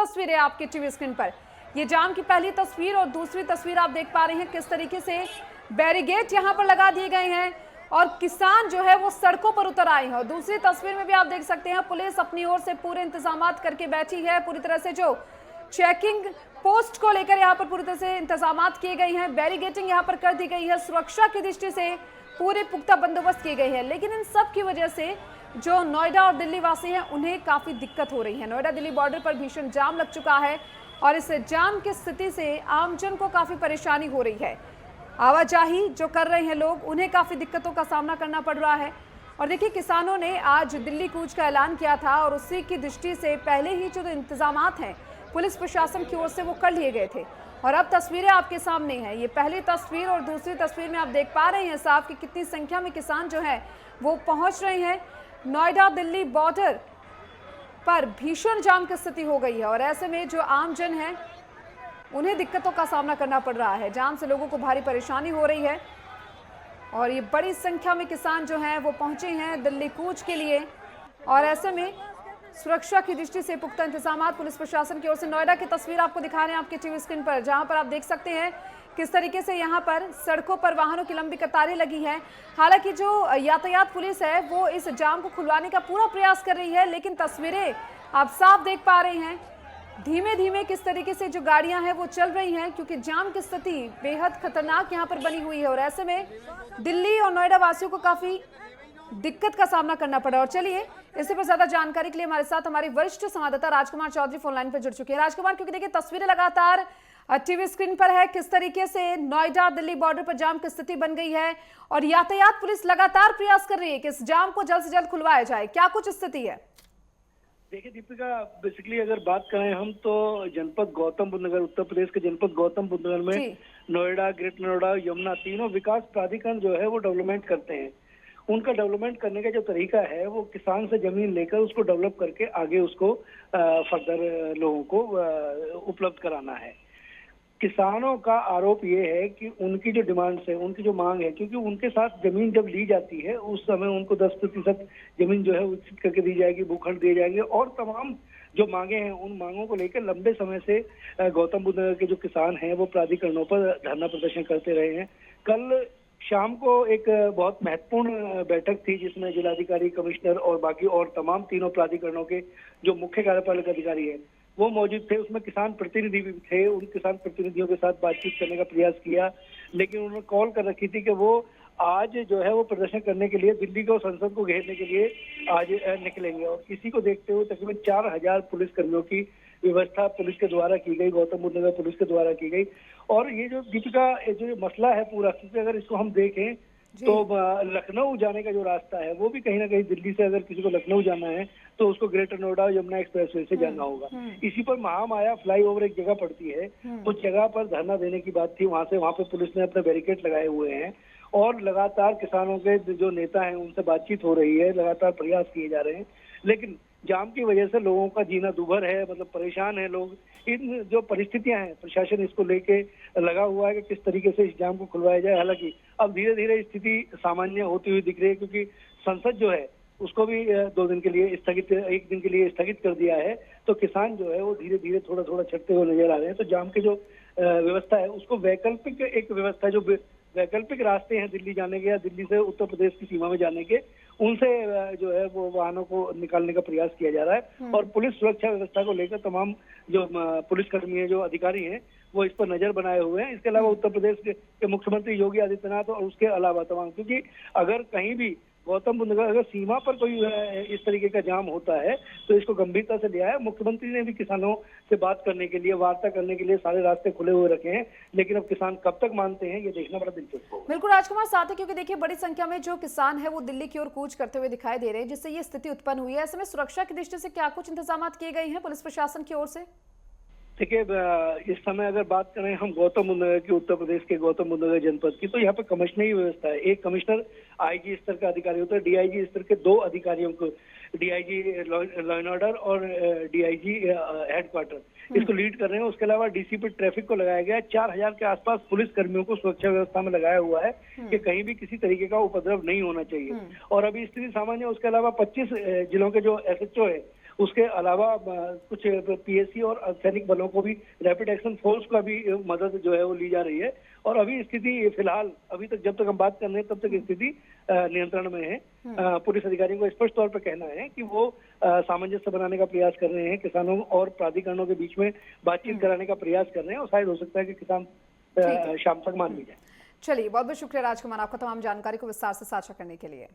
तस्वीरें आपके TV screen पर। ये जाम की पहली तस्वीर और दूसरी तस्वीर आप देख पा रहे हैं किस तरीके से बैरिकेड यहां पर लगा दिए गए हैं और किसान जो है वो सड़कों पर उतर आए हैं। और दूसरी तस्वीर में भी आप देख सकते हैं पुलिस अपनी ओर से पूरे इंतजाम करके बैठी है। पूरी तरह से जो चेकिंग पोस्ट को लेकर यहाँ पर पूरी तरह से इंतजाम किए गए हैं, बैरिकेडिंग यहाँ पर कर दी गई है, सुरक्षा की दृष्टि से पूरे पुख्ता बंदोबस्त किए गए हैं। लेकिन इन सब की वजह से जो नोएडा और दिल्ली वासी हैं उन्हें काफी दिक्कत हो रही है। नोएडा दिल्ली बॉर्डर पर भीषण जाम लग चुका है और इस जाम की स्थिति से आमजन को काफी परेशानी हो रही है। आवाजाही जो कर रहे हैं लोग, उन्हें काफी दिक्कतों का सामना करना पड़ रहा है। और देखिए, किसानों ने आज दिल्ली कूच का ऐलान किया था और उसी की दृष्टि से पहले ही जो इंतजामात हैं पुलिस प्रशासन की ओर से वो कर लिए गए थे। और अब तस्वीरें आपके सामने हैं। ये पहली तस्वीर और दूसरी तस्वीर में आप देख पा रहे हैं साहब कि कितनी संख्या में किसान जो है वो पहुंच रहे हैं। नोएडा दिल्ली बॉर्डर पर भीषण जाम की स्थिति हो गई है और ऐसे में जो आमजन है उन्हें दिक्कतों का सामना करना पड़ रहा है। जाम से लोगों को भारी परेशानी हो रही है और ये बड़ी संख्या में किसान जो हैं वो पहुंचे हैं दिल्ली कूच के लिए। और ऐसे में सुरक्षा की दृष्टि से पुख्ता इंतजाम पुलिस प्रशासन की ओर से। नोएडा की तस्वीर आपको दिखा रहे हैं आपके टीवी स्क्रीन पर, जहां पर आप देख सकते हैं किस तरीके से यहां पर सड़कों पर वाहनों की लंबी कतारें लगी हैं। हालांकि जो यातायात पुलिस है वो इस जाम को खुलवाने का पूरा प्रयास कर रही है, लेकिन तस्वीरें आप साफ देख पा रहे हैं धीमे धीमे किस तरीके से जो गाड़ियां हैं वो चल रही हैं, क्योंकि जाम की स्थिति बेहद खतरनाक यहां पर बनी हुई है। और ऐसे में दिल्ली और नोएडा वासियों को काफी दिक्कत का सामना करना पड़ा। और चलिए, इससे पर ज्यादा जानकारी के लिए हमारे साथ हमारे वरिष्ठ संवाददाता राजकुमार चौधरी फोन लाइन पर जुड़ चुके हैं। राजकुमार, क्योंकि देखिए तस्वीरें लगातार टीवी स्क्रीन पर है किस तरीके से नोएडा दिल्ली बॉर्डर पर जाम की स्थिति बन गई है और यातायात पुलिस लगातार प्रयास कर रही है कि इस जाम को जल्द से जल्द खुलवाया जाए। क्या कुछ स्थिति है? देखिए दीपिका, बेसिकली अगर बात करें हम तो जनपद गौतम बुद्ध नगर, उत्तर प्रदेश के जनपद गौतम बुद्ध नगर में नोएडा, ग्रेटर नोएडा, यमुना, तीनों विकास प्राधिकरण जो है वो डेवलपमेंट करते हैं। उनका डेवलपमेंट करने का जो तरीका है वो किसान से जमीन लेकर उसको डेवलप करके आगे उसको फर्दर लोगों को उपलब्ध कराना है। किसानों का आरोप ये है कि उनकी जो डिमांड्स है, उनकी जो मांग है, क्योंकि उनके साथ जमीन जब ली जाती है उस समय उनको 10% जमीन जो है विकसित करके दी जाएगी, भूखंड दिए जाएंगे और तमाम जो मांगे हैं उन मांगों को लेकर लंबे समय से गौतम बुद्ध नगर के जो किसान हैं वो प्राधिकरणों पर धरना प्रदर्शन करते रहे हैं। कल शाम को एक बहुत महत्वपूर्ण बैठक थी जिसमें जिलाधिकारी, कमिश्नर और बाकी और तमाम तीनों प्राधिकरणों के जो मुख्य कार्यपालक अधिकारी हैं वो मौजूद थे। उसमें किसान प्रतिनिधि भी थे। उन किसान प्रतिनिधियों के साथ बातचीत करने का प्रयास किया, लेकिन उन्होंने कॉल कर रखी थी कि वो आज जो है वो प्रदर्शन करने के लिए दिल्ली को, संसद को घेरने के लिए आज निकलेंगे। और इसी को देखते हुए तकरीबन 4000 पुलिसकर्मियों की व्यवस्था पुलिस के द्वारा की गई, गौतम बुद्ध नगर पुलिस के द्वारा की गई। और ये जो दीपिका जो मसला है पूरा, क्योंकि अगर इसको हम देखें तो लखनऊ जाने का जो रास्ता है वो भी कहीं ना कहीं दिल्ली से अगर किसी को लखनऊ जाना है तो उसको ग्रेटर नोएडा यमुना एक्सप्रेसवे से जाना होगा। इसी पर महामाया फ्लाईओवर एक जगह पड़ती है, उस जगह पर धरना देने की बात थी। वहां पे पुलिस ने अपने बैरिकेड लगाए हुए हैं और लगातार किसानों के जो नेता हैं उनसे बातचीत हो रही है, लगातार प्रयास किए जा रहे हैं। लेकिन जाम की वजह से लोगों का जीना दुभर है, मतलब परेशान है लोग। इन जो परिस्थितियां हैं प्रशासन इसको लेके लगा हुआ है कि किस तरीके से इस जाम को खुलवाया जाए। हालांकि अब धीरे धीरे स्थिति सामान्य होती हुई दिख रही है, क्योंकि संसद जो है उसको भी 2 दिन के लिए स्थगित, 1 दिन के लिए स्थगित कर दिया है। तो किसान जो है वो धीरे धीरे थोड़ा थोड़ा छटते हुए नजर आ रहे हैं। तो जाम की जो व्यवस्था है उसको वैकल्पिक एक व्यवस्था, जो वैकल्पिक रास्ते हैं दिल्ली जाने के या दिल्ली से उत्तर प्रदेश की सीमा में जाने के, उनसे जो है वो वाहनों को निकालने का प्रयास किया जा रहा है। और पुलिस सुरक्षा व्यवस्था को लेकर तमाम जो पुलिसकर्मी है, जो अधिकारी हैं, वो इस पर नजर बनाए हुए हैं। इसके अलावा उत्तर प्रदेश के मुख्यमंत्री योगी आदित्यनाथ और उसके अलावा तमाम, क्योंकि अगर कहीं भी गौतम बुद्ध नगर अगर सीमा पर कोई इस तरीके का जाम होता है तो इसको गंभीरता से लिया है। मुख्यमंत्री ने भी किसानों से बात करने के लिए, वार्ता करने के लिए सारे रास्ते खुले हुए रखे हैं, लेकिन अब किसान कब तक मानते हैं ये देखना बड़ा दिलचस्प होगा। बिल्कुल राजकुमार, साथ ही क्योंकि देखिए बड़ी संख्या में जो किसान है वो दिल्ली की ओर कूच करते हुए दिखाई दे रहे हैं, जिससे ये स्थिति उत्पन्न हुई है। ऐसे में सुरक्षा की दृष्टि से क्या कुछ इंतजाम किए गए हैं पुलिस प्रशासन की ओर से? देखिए, इस समय अगर बात करें हम गौतम बुद्ध नगर की, उत्तर प्रदेश के गौतम बुद्ध नगर जनपद की, तो यहाँ पे कमिश्नरी व्यवस्था है। एक कमिश्नर आईजी स्तर का अधिकारी होता है, डीआईजी स्तर के 2 अधिकारियों को, डीआईजी लॉ एंड ऑर्डर और डीआईजी हेडक्वार्टर, इसको लीड कर रहे हैं। उसके अलावा डीसीपी ट्रैफिक को लगाया गया है। 4000 के आसपास पुलिस कर्मियों को सुरक्षा व्यवस्था में लगाया हुआ है कि कहीं भी किसी तरीके का उपद्रव नहीं होना चाहिए। और अभी स्थिति सामान्य। उसके अलावा 25 जिलों के जो एसएचओ है उसके अलावा कुछ पीएससी और सैनिक बलों को भी, रैपिड एक्शन फोर्स का भी मदद जो है वो ली जा रही है। और अभी स्थिति फिलहाल, अभी तक जब तक हम बात कर रहे हैं तब तक स्थिति नियंत्रण में है। पुलिस अधिकारियों को स्पष्ट तौर पर कहना है कि वो सामंजस्य बनाने का प्रयास कर रहे हैं, किसानों और प्राधिकरणों के बीच में बातचीत कराने का प्रयास कर रहे हैं, और शायद हो सकता है कि किसान शाम तक मान भी जाए। चलिए, बहुत बहुत शुक्रिया राजकुमार, आपका तमाम जानकारी को विस्तार से साझा करने के लिए।